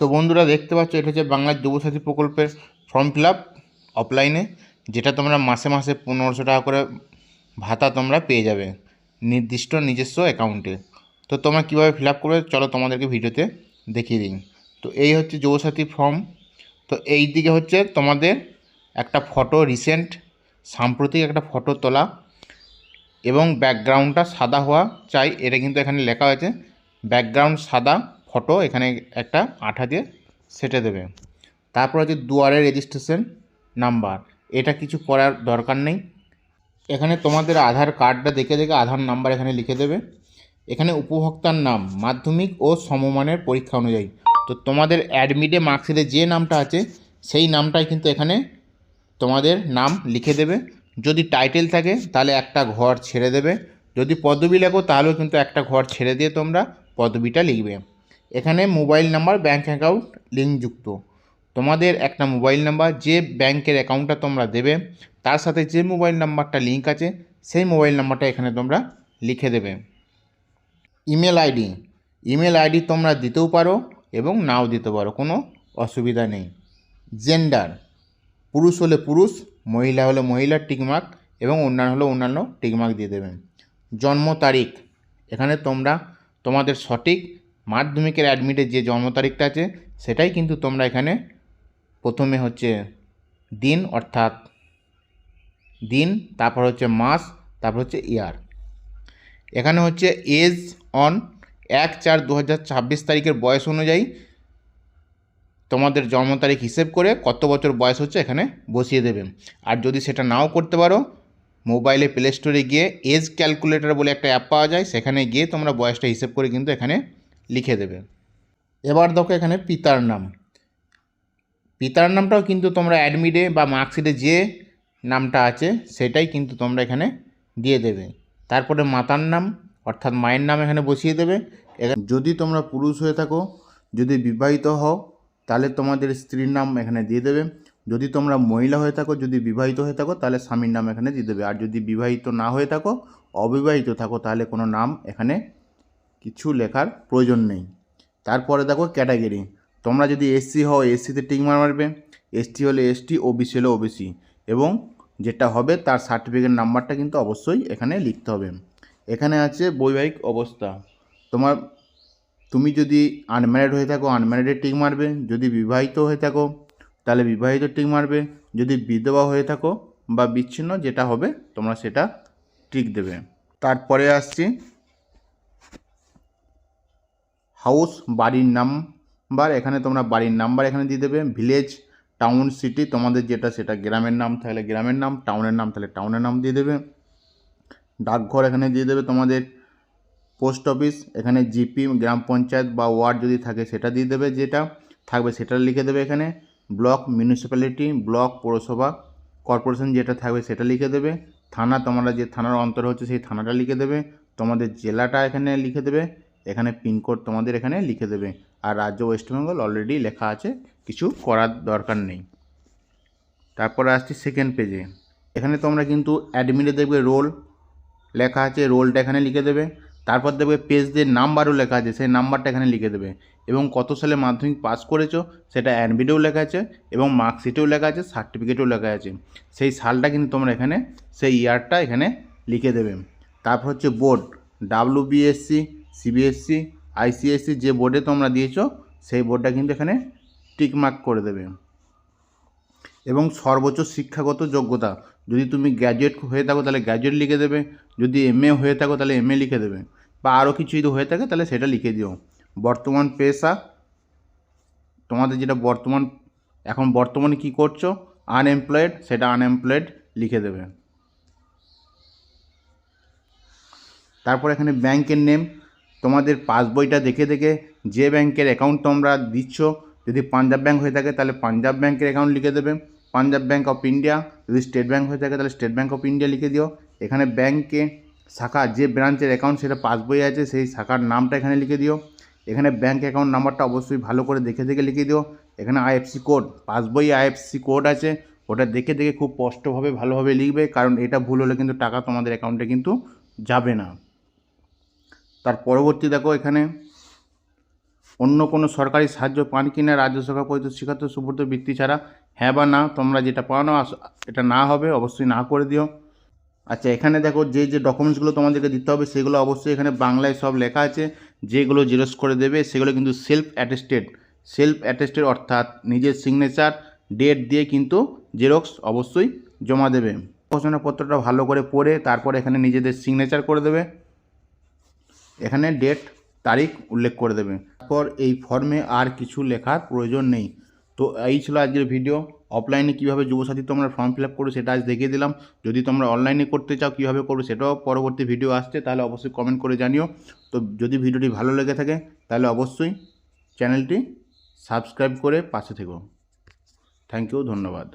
তো বন্ধুরা দেখতে পাচ্ছ, এটা হচ্ছে বাংলার যুবসাথী প্রকল্পের ফর্ম ফিল আপ অফলাইনে, যেটা তোমরা মাসে মাসে 1500 টাকা করে ভাতা তোমরা পেয়ে যাবে নির্দিষ্ট নিজস্ব অ্যাকাউন্টে। তো তোমরা কীভাবে ফিল আপ করবে চলো তোমাদেরকে ভিডিওতে দেখিয়ে দিই। তো এই হচ্ছে যুবসাথী ফর্ম। তো এই দিকে হচ্ছে তোমাদের একটা ফটো, রিসেন্ট সাম্প্রতিক একটা ফটো তোলা, এবং ব্যাকগ্রাউন্ডটা সাদা হওয়া চাই। এটা কিন্তু এখানে লেখা হয়েছে ব্যাকগ্রাউন্ড সাদা, ফটো এখানে একটা আঠা দিয়ে সেটে দেবে। তারপর হচ্ছে দুয়ারে রেজিস্ট্রেশন নাম্বার, এটা কিছু করার দরকার নেই। এখানে তোমাদের আধার কার্ডটা দেখে দেখে আধার নাম্বার এখানে লিখে দেবে। এখানে উপভোক্তার নাম মাধ্যমিক ও সমমানের পরীক্ষা অনুযায়ী। তো তোমাদের অ্যাডমিটে মার্কশিটে যে নামটা আছে সেই নামটাই কিন্তু এখানে তোমাদের নাম লিখে দেবে। যদি টাইটেল থাকে তাহলে একটা ঘর ছেড়ে দেবে, যদি পদবি লেখো তাহলেও কিন্তু একটা ঘর ছেড়ে দিয়ে তোমরা পদবিটা লিখবে। এখানে মোবাইল নাম্বার, ব্যাঙ্ক অ্যাকাউন্ট লিঙ্কযুক্ত। তোমাদের একটা মোবাইল নাম্বার, যে ব্যাংকের অ্যাকাউন্টটা তোমরা দেবে তার সাথে যে মোবাইল নাম্বারটা লিঙ্ক আছে সেই মোবাইল নাম্বারটা এখানে তোমরা লিখে দেবে। ইমেল আইডি তোমরা দিতেও পারো এবং নাও দিতে পারো, কোনো অসুবিধা নেই। জেন্ডার, পুরুষ হলে পুরুষ, মহিলা হলে মহিলার টিকমার্ক এবং অন্যান্য হলে অন্যান্য টিকমার্ক দিয়ে দেবেন। জন্ম তারিখ, এখানে তোমরা তোমাদের সঠিক মাধ্যমিকের অ্যাডমিটের যে জন্ম তারিখটা আছে সেটাই কিন্তু তোমরা এখানে প্রথমে হচ্ছে দিন, অর্থাৎ দিন, তারপর হচ্ছে মাস, তারপর হচ্ছে ইয়ার। এখানে হচ্ছে এজ অন 1/4/2026 তারিখের বয়স অনুযায়ী তোমাদের জন্ম তারিখ হিসেব করে কত বছর বয়স হচ্ছে এখানে বসিয়ে দেবে। আর যদি সেটা নাও করতে পারো, মোবাইলে প্লে স্টোরে গিয়ে এজ ক্যালকুলেটর বলে একটা অ্যাপ পাওয়া যায়, সেখানে গিয়ে তোমরা বয়সটা হিসেব করে কিন্তু এখানে লিখে দেবে। এবার দেখো এখানে পিতার নাম। পিতার নামটাও কিন্তু তোমরা অ্যাডমিটে বা মার্কশিটে যে নামটা আছে সেটাই কিন্তু তোমরা এখানে দিয়ে দেবে। তারপরে মাতার নাম অর্থাৎ মায়ের নাম এখানে বসিয়ে দেবে। যদি তোমরা পুরুষ হয়ে থাকো, যদি বিবাহিত হও তাহলে তোমাদের স্ত্রীর নাম এখানে দিয়ে দেবে। যদি তোমরা মহিলা হয়ে থাকো, যদি বিবাহিত হয়ে থাকো তাহলে স্বামীর নাম এখানে দিয়ে দেবে। আর যদি বিবাহিত না হয়ে থাকো, অবিবাহিত থাকো, তাহলে কোনো নাম এখানে কিছু লেখার প্রয়োজন নেই। তারপরে দেখো ক্যাটাগরি, তোমরা যদি এসসি হও এসসিতে টিক মারবে, এসটি হলে এসটি, ওবিসি হলে ওবিসি, এবং যেটা হবে তার সার্টিফিকেট নাম্বারটা কিন্তু অবশ্যই এখানে লিখতে হবে। এখানে আছে বৈবাহিক অবস্থা, তুমি যদি আনম্যারিড হয়ে থাকো আনম্যারিডে টিক মারবে, যদি বিবাহিত হয়ে থাকো তাহলে বিবাহিত টিক মারবে, যদি বিধবা হয়ে থাকো বা বিচ্ছিন্ন যেটা হবে তোমরা সেটা টিক দেবে। তারপরে আসছি হাউস, বাড়ির নাম্বার, এখানে তোমরা বাড়ির নাম্বার এখানে দিয়ে দেবে। ভিলেজ, টাউন, সিটি, তোমাদের যেটা সেটা গ্রামের নাম থাকলে গ্রামের নাম, টাউনের নাম থাকলে টাউনের নাম দিয়ে দেবে। ডাকঘর এখানে দিয়ে দেবে তোমাদের। পোস্ট অফিস, এখানে জিপি, গ্রাম পঞ্চায়েত বা ওয়ার্ড যদি থাকে সেটা দিয়ে দেবে, যেটা থাকবে সেটা লিখে দেবে এখানে। ব্লক, মিউনিসিপ্যালিটি, ব্লক, পৌরসভা, কর্পোরেশন যেটা থাকবে সেটা লিখে দেবে। থানা, তোমরা যে থানার অন্তর হচ্ছে সেই থানাটা লিখে দেবে। তোমাদের জেলাটা এখানে লিখে দেবে। এখানে পিনকোড তোমাদের এখানে লিখে দেবে। আর রাজ্য ওয়েস্ট বেঙ্গল অলরেডি লেখা আছে, কিছু করার দরকার নেই। তারপরে আসছি সেকেন্ড পেজে। এখানে তোমরা কিন্তু অ্যাডমিটে দেখবে রোল লেখা আছে, রোলটা এখানে লিখে দেবে। তারপর দেখবে পেজদের নাম্বারও লেখা আছে, সেই নাম্বারটা এখানে লিখে দেবে। এবং কত সালে মাধ্যমিক পাস করেছো সেটা অ্যাডমিটেও লেখা আছে এবং মার্কশিটেও লেখা আছে, সার্টিফিকেটেও লেখা আছে। সেই সালটা কিন্তু তোমরা এখানে, সেই ইয়ারটা এখানে লিখে দেবে। তারপর হচ্ছে বোর্ড, ডাব্লিউবিএসসি, সিবিএসসি, আইসিএসসি, যে বোর্ডে তোমরা দিয়েছো সেই বোর্ডটা কিন্তু এখানে টিকমার্ক করে দেবে। এবং সর্বোচ্চ শিক্ষাগত যোগ্যতা, যদি তুমি গ্র্যাজুয়েট হয়ে থাকো তাহলে গ্র্যাজুয়েট লিখে দেবে, যদি এমএ হয়ে থাকো তাহলে এমএ লিখে দেবে, বা আরও কিছু যদি হয়ে থাকে তাহলে সেটা লিখে দিও। বর্তমান পেশা, তোমাদের যেটা এখন বর্তমানে কী করছো, আনএমপ্লয়েড, সেটা আনএমপ্লয়েড লিখে দেবে। তারপর এখানে ব্যাংকের নেম, তোমাদের পাসবইটা দেখে দেখে যে ব্যাংকের অ্যাকাউন্ট তোমরা দিচ্ছ, যদি পাঞ্জাব ব্যাংক হয়ে থাকে তাহলে পাঞ্জাব ব্যাংকের অ্যাকাউন্ট লিখে দেবে, পাঞ্জাব ব্যাংক অফ ইন্ডিয়া। যদি স্টেট ব্যাংক হয়ে থাকে তাহলে স্টেট ব্যাংক অফ ইন্ডিয়া লিখে দিও। এখানে ব্যাংকে শাখা, যে ব্রাঞ্চের অ্যাকাউন্ট সেটা পাসবই আছে সেই শাখার নামটা এখানে লিখে দিও। এখানে ব্যাংক অ্যাকাউন্ট নাম্বারটা অবশ্যই ভালো করে দেখে দেখে লিখে দিও। এখানে আইএফসি কোড, পাসবই আইএফসি কোড আছে, ওটা দেখে দেখে খুব স্পষ্টভাবে ভালোভাবে লিখবে, কারণ এটা ভুল হলে কিন্তু টাকা তোমাদের অ্যাকাউন্টে কিন্তু যাবে না। তার পরবর্তী দেখো এখানে অন্য কোনো সরকারি সাহায্য পান কি না রাজ্য সরকার প্রদত্ত শিক্ষার্থী সুব্রত বৃত্তি ছাড়া, হ্যাঁ বা না। তোমরা যেটা পাও না এটা না হবে, অবশ্যই না করে দিও। আচ্ছা, এখানে দেখো যে যে ডকুমেন্টসগুলো তোমাদেরকে দিতে হবে সেগুলো অবশ্যই এখানে বাংলায় সব লেখা আছে। যেগুলো জেরক্স করে দেবে সেগুলো কিন্তু সেলফ অ্যাটেস্টেড অর্থাৎ নিজের সিগনেচার ডেট দিয়ে কিন্তু জেরক্স অবশ্যই জমা দেবে। ঘোষণাপত্রটা ভালো করে পড়ে তারপর এখানে নিজেদের সিগনেচার করে দেবে, এখানে ডেট তারিখ উল্লেখ করে দেবে। তারপর এই ফর্মে আর কিছু লেখার প্রয়োজন নেই। তো এই ছিল আজকের ভিডিও। অফলাইনে কীভাবে যুবসাথী তোমরা ফর্ম ফিল আপ করো সেটা আজ দেখিয়ে দিলাম। যদি তোমরা অনলাইনে করতে চাও কীভাবে করবে সেটাও পরবর্তী ভিডিও আসছে, তাহলে অবশ্যই কমেন্ট করে জানিও। তো যদি ভিডিওটি ভালো লেগে থাকে তাহলে অবশ্যই চ্যানেলটি সাবস্ক্রাইব করে পাশে থেকো। থ্যাংক ইউ, ধন্যবাদ।